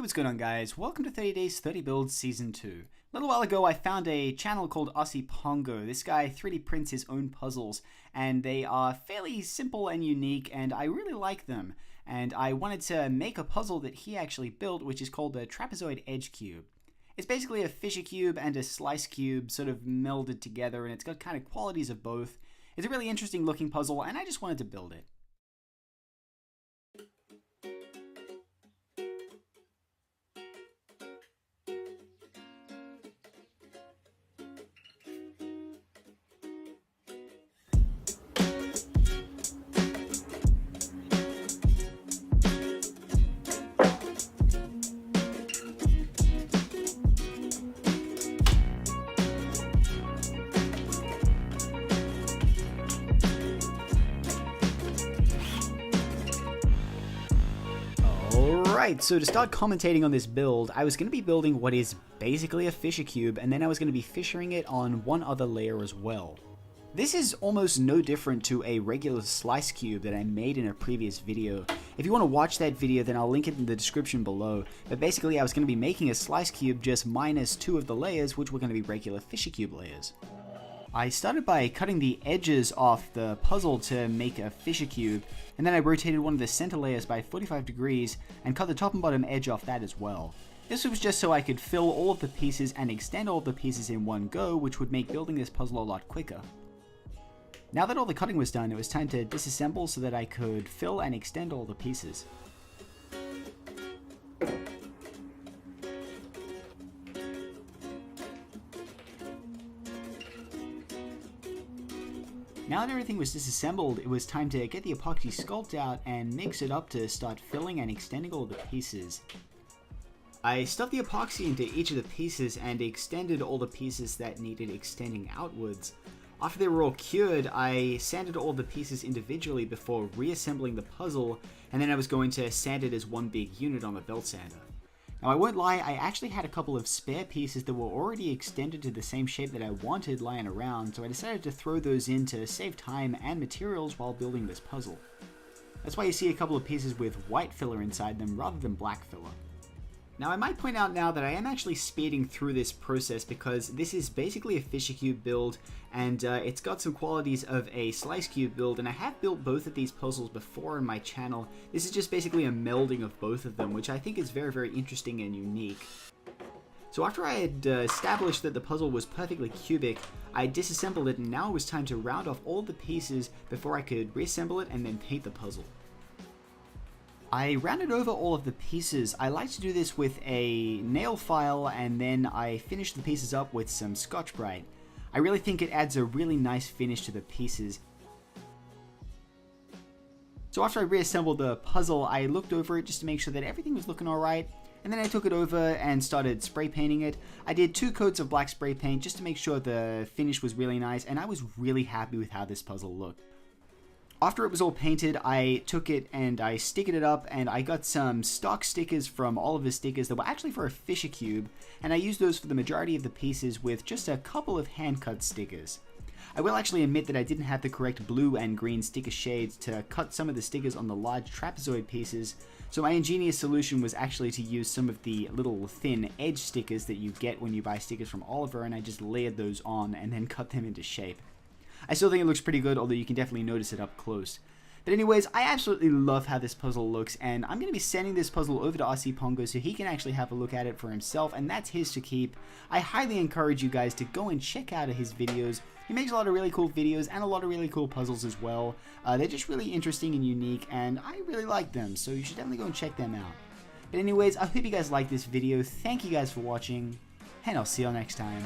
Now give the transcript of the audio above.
what's going on, guys? Welcome to 30 Days 30 Builds Season 2. A little while ago I found a channel called Aussie Pongo. This guy 3D prints his own puzzles and they are fairly simple and unique and I really like them. And I wanted to make a puzzle that he actually built, which is called the Trapezoid Edge Cube. It's basically a fisher cube and a slice cube sort of melded together, and it's got kind of qualities of both. It's a really interesting looking puzzle and I just wanted to build it. Alright, so to start commentating on this build, I was going to be building what is basically a fisher cube, and then I was going to be fishering it on one other layer as well. This is almost no different to a regular slice cube that I made in a previous video. If you want to watch that video, then I'll link it in the description below. But basically I was going to be making a slice cube just minus two of the layers, which were going to be regular fisher cube layers. I started by cutting the edges off the puzzle to make a fisher cube, and then I rotated one of the center layers by 45 degrees and cut the top and bottom edge off that as well. This was just so I could fill all of the pieces and extend all of the pieces in one go, which would make building this puzzle a lot quicker. Now that all the cutting was done, it was time to disassemble so that I could fill and extend all the pieces. Now that everything was disassembled, it was time to get the epoxy sculpt out and mix it up to start filling and extending all the pieces. I stuffed the epoxy into each of the pieces and extended all the pieces that needed extending outwards. After they were all cured, I sanded all the pieces individually before reassembling the puzzle, and then I was going to sand it as one big unit on the belt sander. Now I won't lie, I actually had a couple of spare pieces that were already extended to the same shape that I wanted lying around, so I decided to throw those in to save time and materials while building this puzzle. That's why you see a couple of pieces with white filler inside them rather than black filler. Now I might point out now that I am actually speeding through this process because this is basically a fisher cube build, and it's got some qualities of a slice cube build, and I have built both of these puzzles before on my channel. This is just basically a melding of both of them, which I think is very, very interesting and unique. So after I had established that the puzzle was perfectly cubic, I disassembled it, and now it was time to round off all the pieces before I could reassemble it and then paint the puzzle. I rounded over all of the pieces. I like to do this with a nail file, and then I finish the pieces up with some Scotch-Brite. I really think it adds a really nice finish to the pieces. So after I reassembled the puzzle, I looked over it just to make sure that everything was looking alright, and then I took it over and started spray painting it. I did 2 coats of black spray paint just to make sure the finish was really nice, and I was really happy with how this puzzle looked. After it was all painted, I took it and I stickered it up, and I got some stock stickers from all of the stickers that were actually for a fisher cube, and I used those for the majority of the pieces with just a couple of hand-cut stickers. I will actually admit that I didn't have the correct blue and green sticker shades to cut some of the stickers on the large trapezoid pieces, so my ingenious solution was actually to use some of the little thin edge stickers that you get when you buy stickers from Oliver, and I just layered those on and then cut them into shape. I still think it looks pretty good, although you can definitely notice it up close. But anyways, I absolutely love how this puzzle looks, and I'm going to be sending this puzzle over to Aussie Pongo so he can actually have a look at it for himself, and that's his to keep. I highly encourage you guys to go and check out his videos. He makes a lot of really cool videos and a lot of really cool puzzles as well. They're just really interesting and unique, and I really like them, so you should definitely go and check them out. But anyways, I hope you guys liked this video. Thank you guys for watching, and I'll see you all next time.